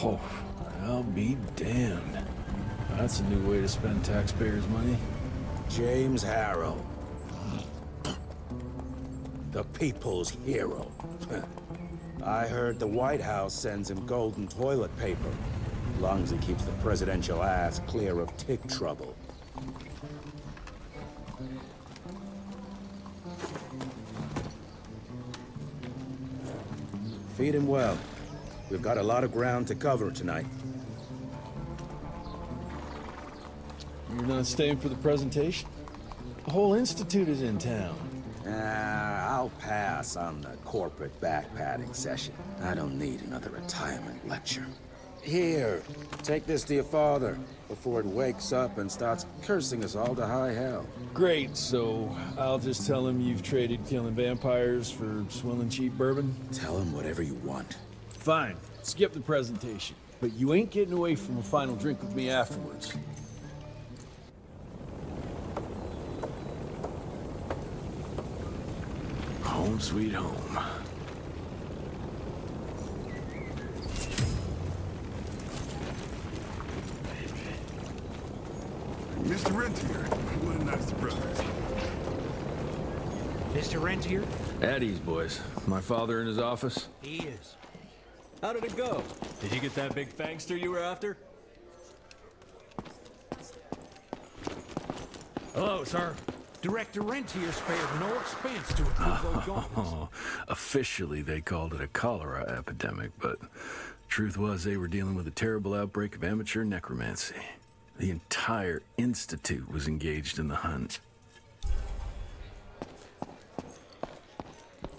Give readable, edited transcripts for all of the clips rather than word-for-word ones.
Oh, I'll be damned. That's a new way to spend taxpayers' money. James Harrow. The people's hero. I heard the White House sends him golden toilet paper. As long as he keeps the presidential ass clear of tick trouble. Feed him well. We've got a lot of ground to cover tonight. You're not staying for the presentation? The whole institute is in town. I'll pass on the corporate backpatting session. I don't need another retirement lecture. Here, take this to your father before it wakes up and starts cursing us all to high hell. Great, so I'll just tell him you've traded killing vampires for swilling cheap bourbon? Tell him whatever you want. Fine, skip the presentation. But you ain't getting away from a final drink with me afterwards. Home sweet home. Mr. Rentier, what a nice surprise. Mr. Rentier? At ease, boys. My father in his office? He is. How did it go? Did you get that big fangster you were after? Hello, sir. Director Rentier spared no expense to approve those garments. Oh, officially they called it a cholera epidemic, but truth was they were dealing with a terrible outbreak of amateur necromancy. The entire institute was engaged in the hunt.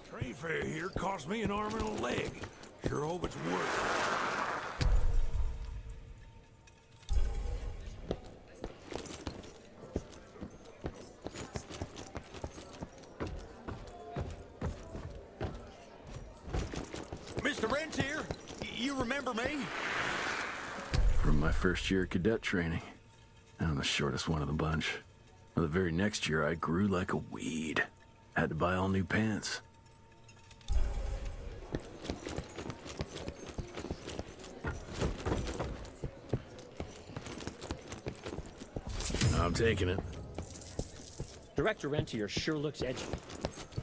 Train fare here cost me an arm and a leg. Sure hope it's worth it. Mr. Rentier, you remember me? From my first year of cadet training. I'm the shortest one of the bunch. Well, the very next year, I grew like a weed. Had to buy all new pants. I'm taking it. Director Rentier sure looks edgy.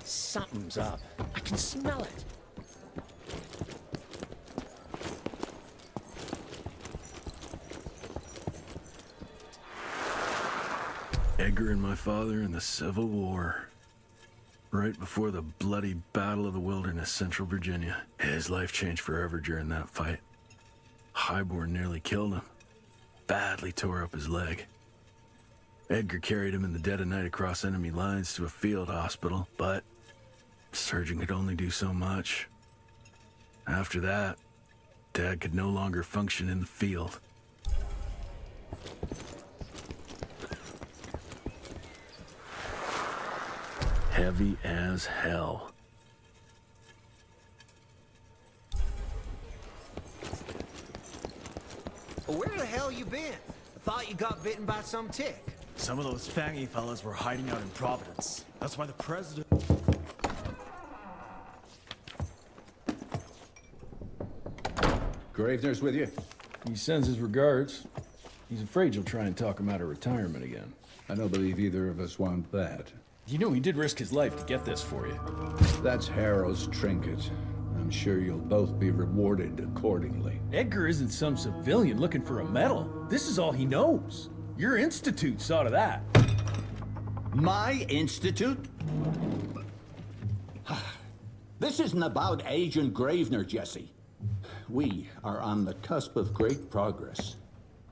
Something's up. I can smell it. Edgar and my father in the Civil War. Right before the bloody Battle of the Wilderness, Central Virginia. His life changed forever during that fight. Highborn nearly killed him. Badly tore up his leg. Edgar carried him in the dead of night across enemy lines to a field hospital, but the surgeon could only do so much. After that, Dad could no longer function in the field. Heavy as hell. Where the hell you been? I thought you got bitten by some tick. Some of those fangy fellas were hiding out in Providence. That's why the president... Gravener's with you? He sends his regards. He's afraid you'll try and talk him out of retirement again. I don't believe either of us want that. You know he did risk his life to get this for you. That's Harrow's trinket. I'm sure you'll both be rewarded accordingly. Edgar isn't some civilian looking for a medal. This is all he knows. Your institute saw to that. My institute? This isn't about Agent Gravener, Jesse. We are on the cusp of great progress,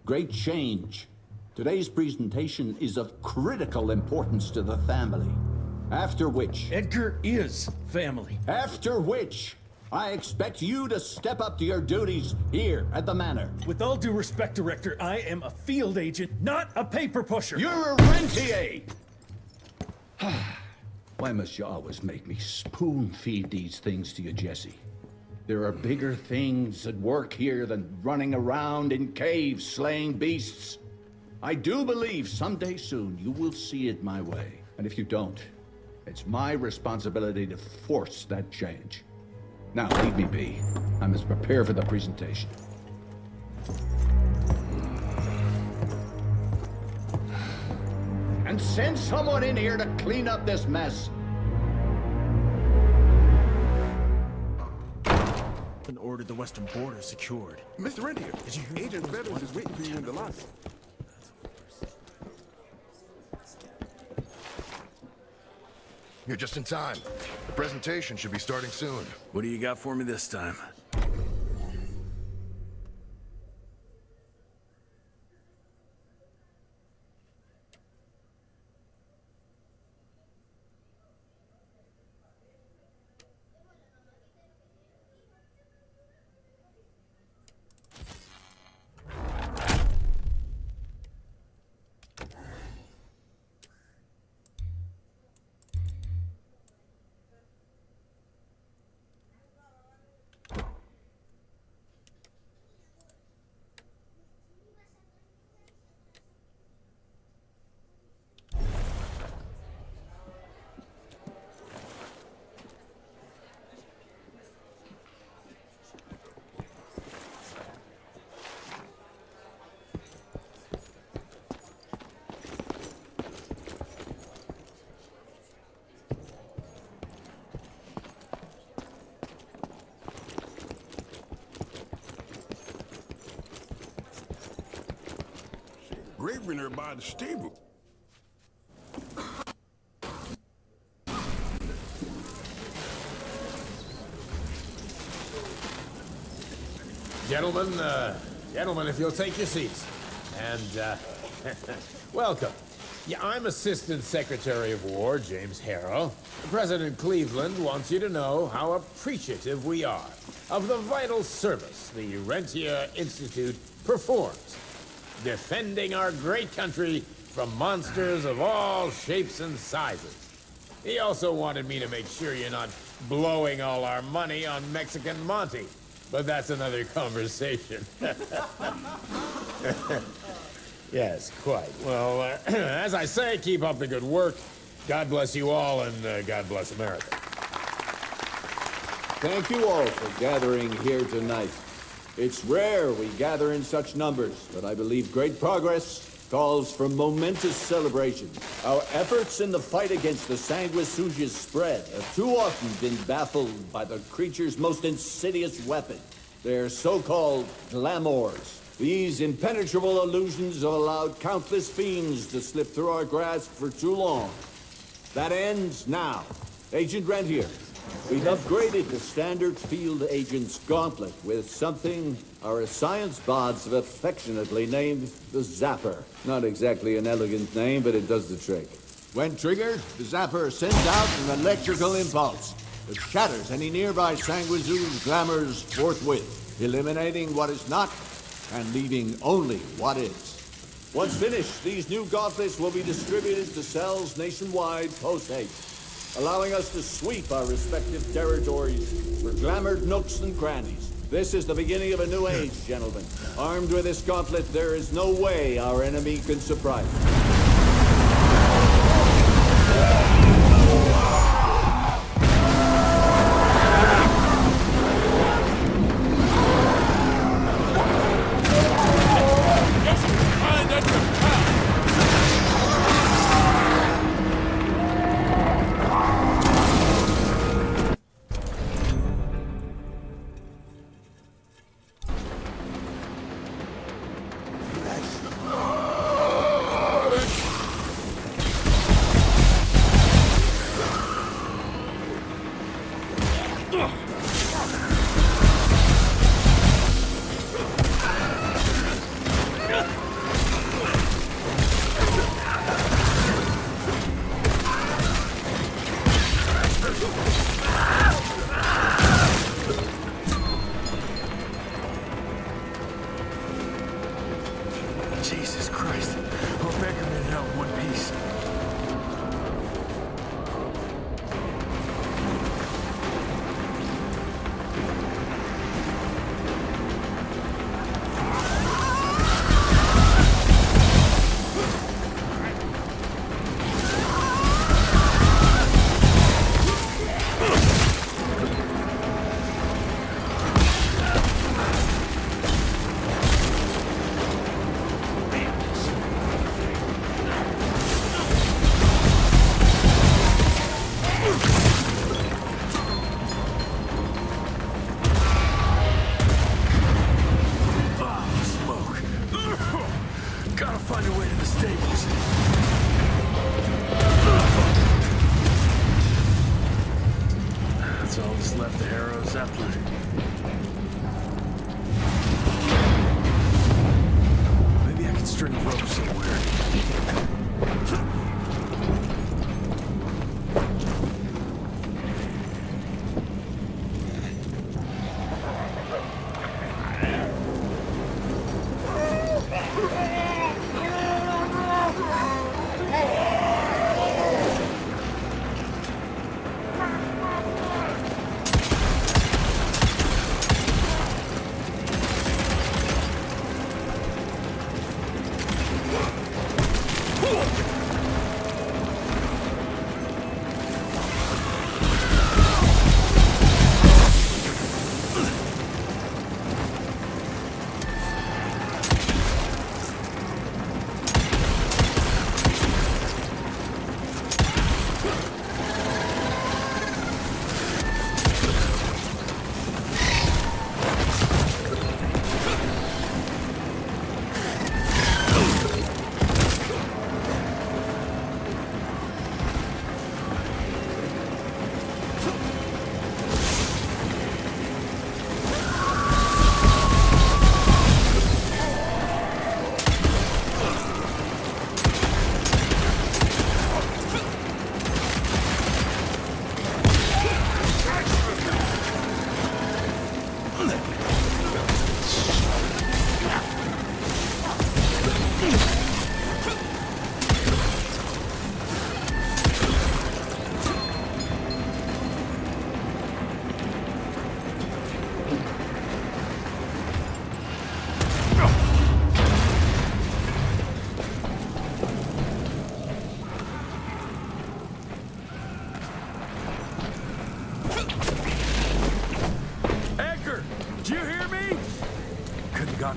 great change. Today's presentation is of critical importance to the family. After which... Edgar is family. After which, I expect you to step up to your duties here at the Manor. With all due respect, Director, I am a field agent, not a paper pusher. You're a rentier! Why must you always make me spoon-feed these things to you, Jesse? There are bigger things at work here than running around in caves slaying beasts. I do believe someday soon you will see it my way. And if you don't, it's my responsibility to force that change. Now, leave me be. I must prepare for the presentation. And send someone in here to clean up this mess. And ordered the western border secured. Mr. Rentier, Agent Feathers is waiting for you in the lobby. You're just in time. The presentation should be starting soon. What do you got for me this time? Gravener by the stable. Gentlemen, if you'll take your seats. And, welcome. Yeah, I'm Assistant Secretary of War, James Harrow. President Cleveland wants you to know how appreciative we are of the vital service the Rentier Institute performs, defending our great country from monsters of all shapes and sizes. He also wanted me to make sure you're not blowing all our money on Mexican Monty. But that's another conversation. Yes, quite. Well, as I say, keep up the good work. God bless you all, and God bless America. Thank you all for gathering here tonight. It's rare we gather in such numbers, but I believe great progress calls for momentous celebration. Our efforts in the fight against the sanguisuga's spread have too often been baffled by the creature's most insidious weapon, their so-called glamours. These impenetrable illusions have allowed countless fiends to slip through our grasp for too long. That ends now. Agent Rentier, we've upgraded the standard field agent's gauntlet with something our science bots have affectionately named the Zapper. Not exactly an elegant name, but it does the trick. When triggered, the Zapper sends out an electrical impulse that shatters any nearby sanguisuga's glamours forthwith, eliminating what is not and leaving only what is. Once finished, these new gauntlets will be distributed to cells nationwide post-haste, allowing us to sweep our respective territories for glamored nooks and crannies. This is the beginning of a new age, gentlemen. Armed with this gauntlet, there is no way our enemy can surprise us. Jesus Christ. Hope Edgar made it out in one piece. Gotta find a way to the stables. That's all that's left of Harrow's Zeppelin. Maybe I can string a rope somewhere.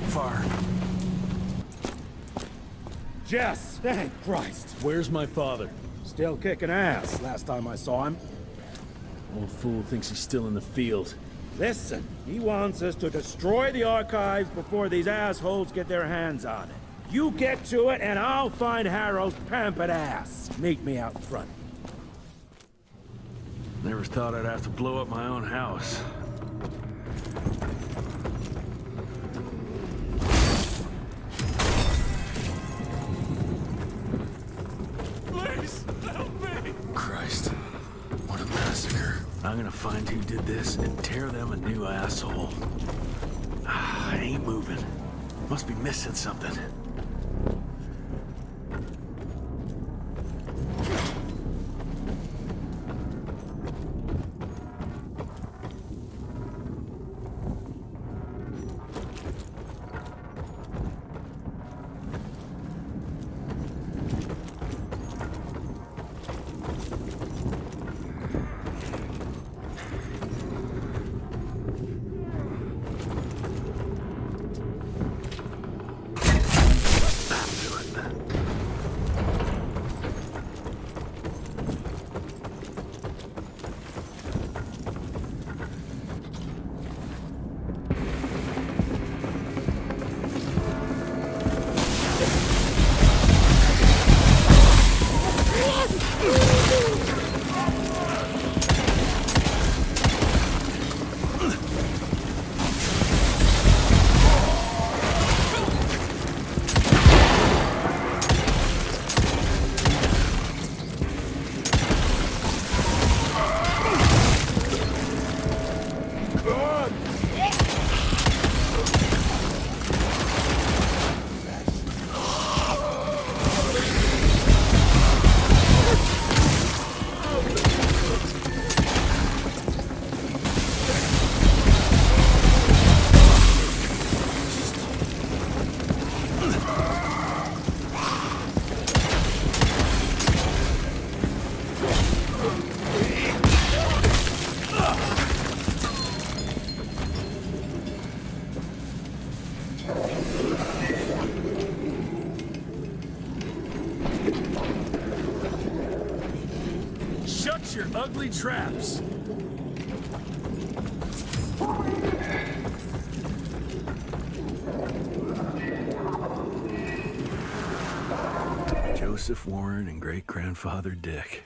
Far. Jess! Thank Christ! Where's my father? Still kicking ass, last time I saw him. Old fool thinks he's still in the field. Listen, he wants us to destroy the archives before these assholes get their hands on it. You get to it, and I'll find Harrow's pampered ass. Meet me out front. Never thought I'd have to blow up my own house. Christ, what a massacre. I'm gonna find who did this and tear them a new asshole. I ain't moving. Must be missing something. Your ugly traps. Joseph Warren and great-grandfather Dick.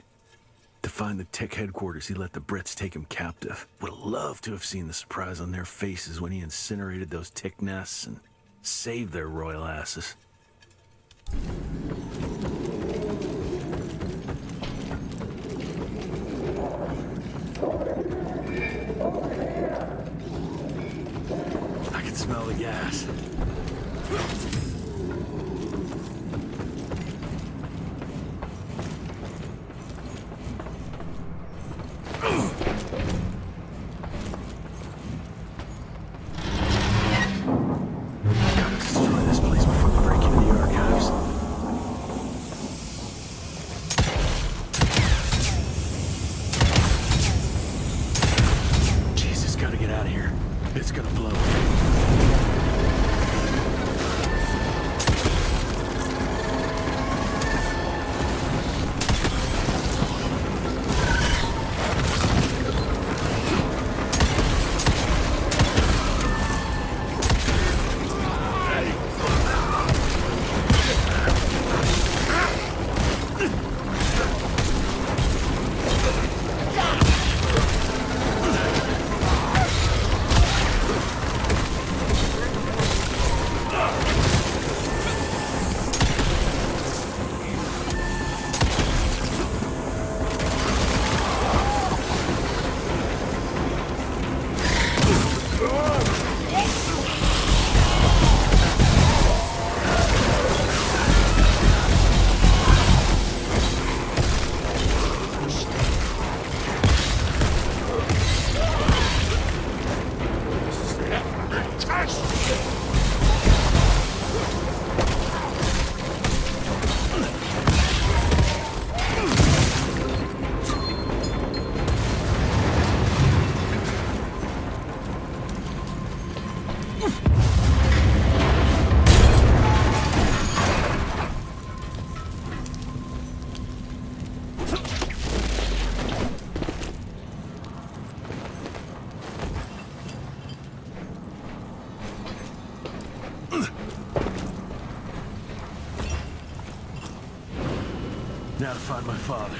To find the tech headquarters, he let the Brits take him captive. Would have loved to have seen the surprise on their faces when he incinerated those tick nests and saved their royal asses. I can smell the gas. Gotta destroy this place before we break into the archives. Jesus, gotta get out of here. It's gonna blow. Now to find my father.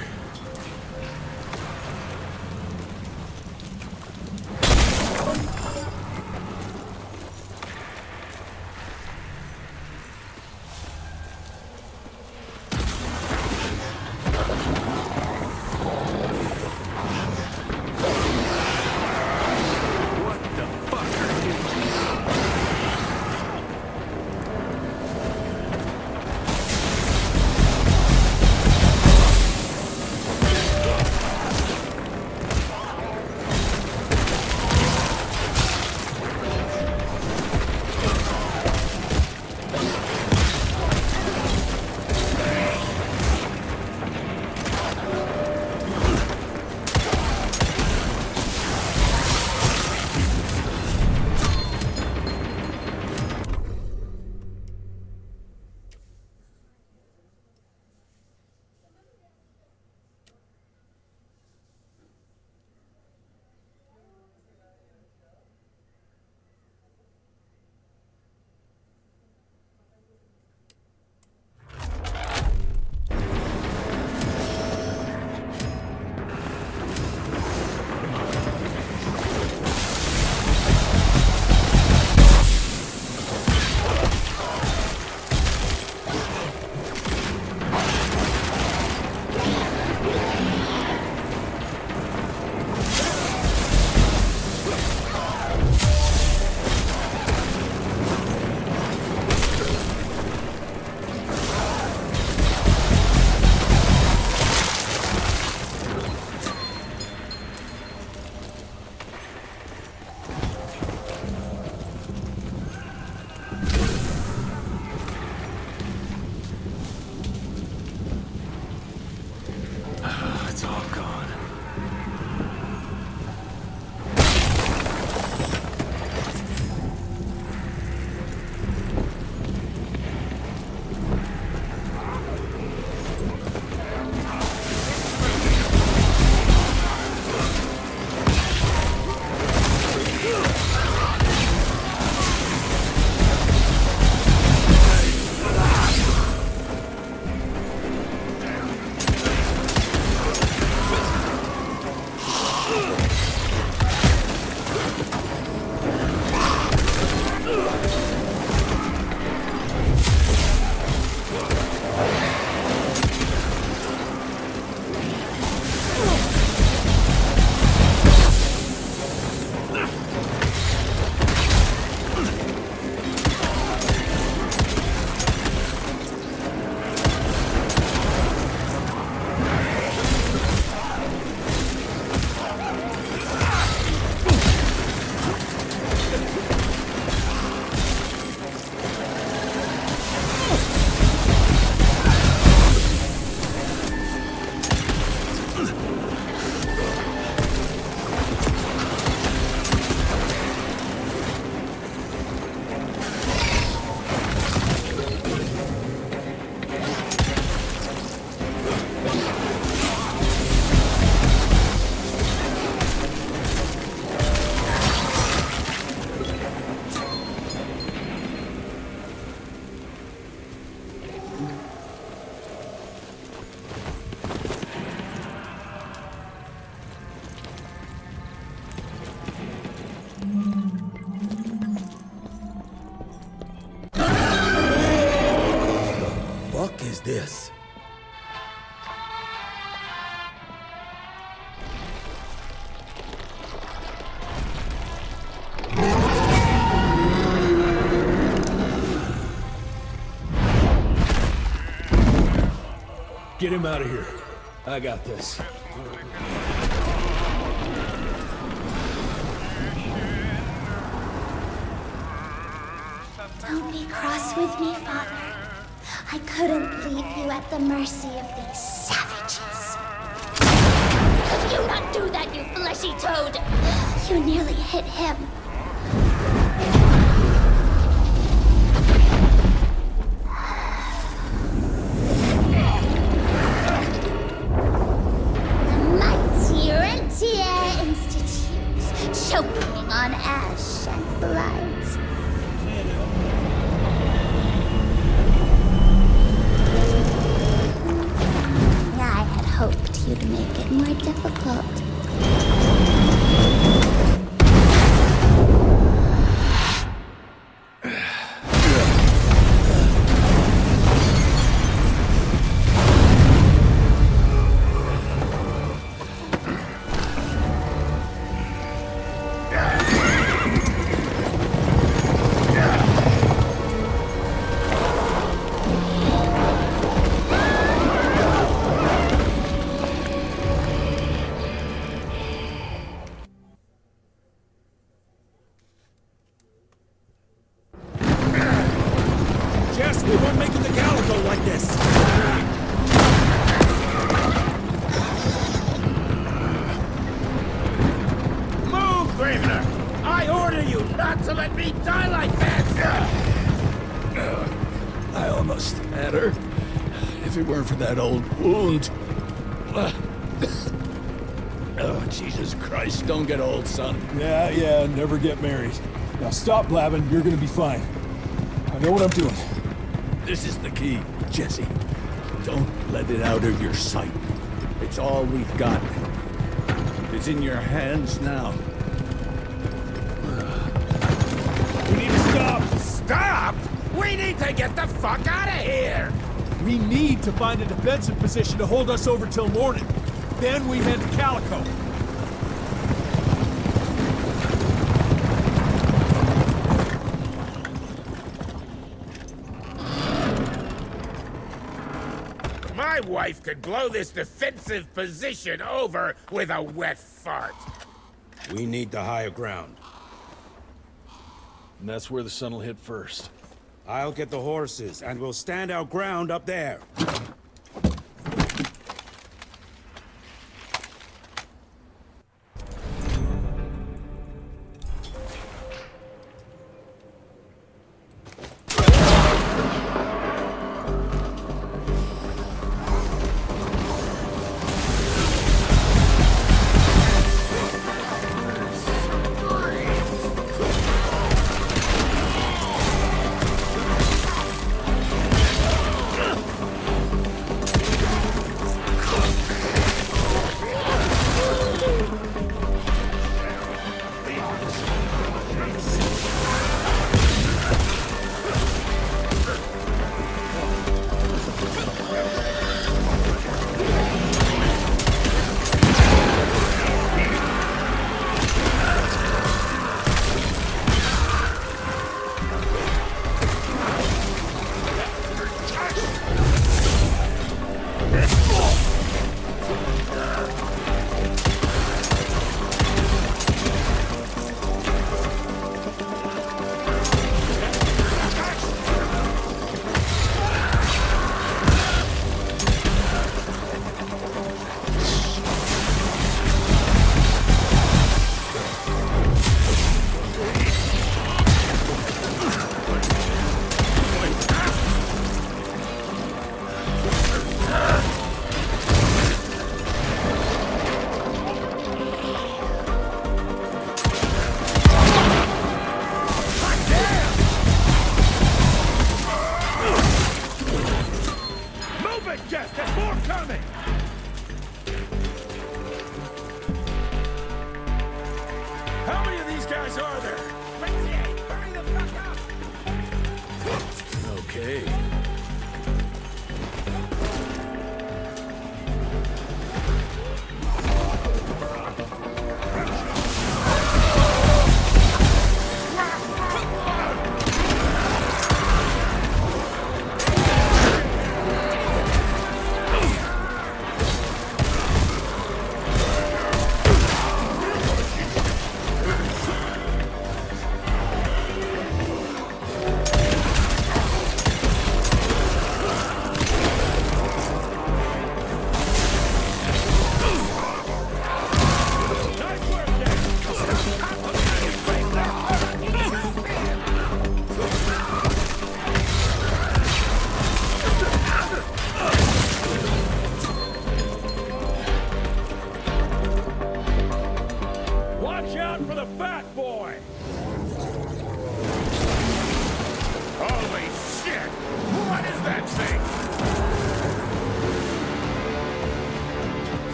is this? Get him out of here. I got this. Don't be cross with me, Father. I couldn't leave you at the mercy of these savages. Could you not do that, you fleshy toad? You nearly hit him. The mighty Rentier Institute, choking on ash and blood. I had hoped you'd make it more difficult. Jess, we won't make it to Calico like this! Move, Gravener! I order you not to let me die like that! I almost had her. If it weren't for that old wound. Oh, Jesus Christ, don't get old, son. Yeah, never get married. Now stop blabbing, you're gonna be fine. I know what I'm doing. This is the key, Jesse. Don't let it out of your sight. It's all we've got. It's in your hands now. We need to stop! Stop?! We need to get the fuck out of here! We need to find a defensive position to hold us over till morning. Then we head to Calico. My wife could blow this defensive position over with a wet fart. We need the higher ground. And that's where the sun will hit first. I'll get the horses, and we'll stand our ground up there.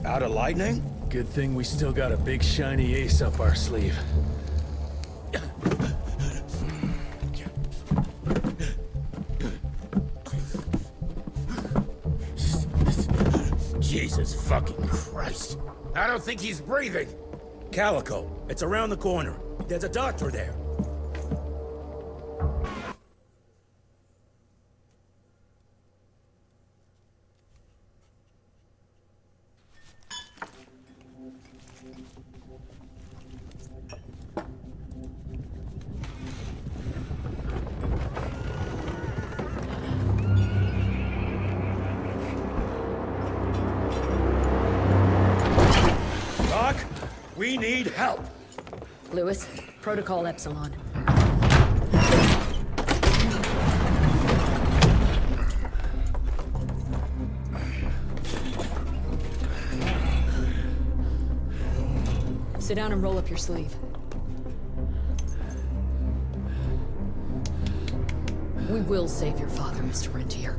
Out of lightning? Good thing we still got a big shiny ace up our sleeve. Jesus fucking Christ. I don't think he's breathing. Calico, it's around the corner. There's a doctor there. We need help. Lewis, Protocol Epsilon. down and roll up your sleeve. We will save your father, Mr. Rentier.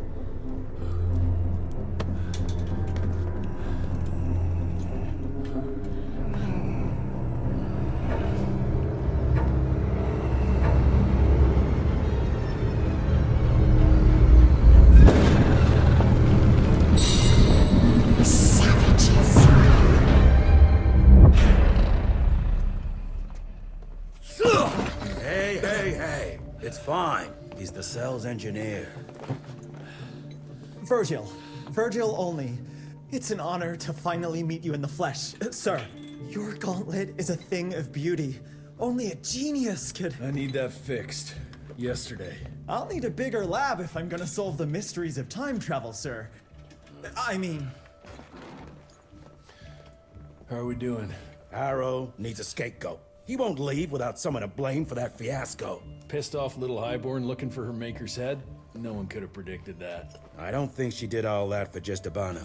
Hey, it's fine. He's the cell's engineer. Virgil only. It's an honor to finally meet you in the flesh. Sir, your gauntlet is a thing of beauty. Only a genius could... I need that fixed. Yesterday. I'll need a bigger lab if I'm gonna solve the mysteries of time travel, sir. I mean... How are we doing? Harrow needs a scapegoat. He won't leave without someone to blame for that fiasco. Pissed off little highborn looking for her maker's head? No one could have predicted that. I don't think she did all that for just Abano.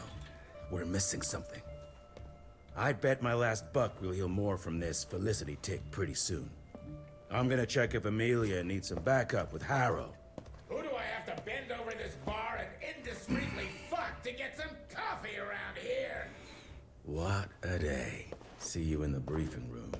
We're missing something. I'd bet my last buck we'll hear more from this Felicity tick pretty soon. I'm gonna check if Amelia needs some backup with Harrow. Who do I have to bend over this bar and indiscreetly fuck to get some coffee around here? What a day. See you in the briefing room.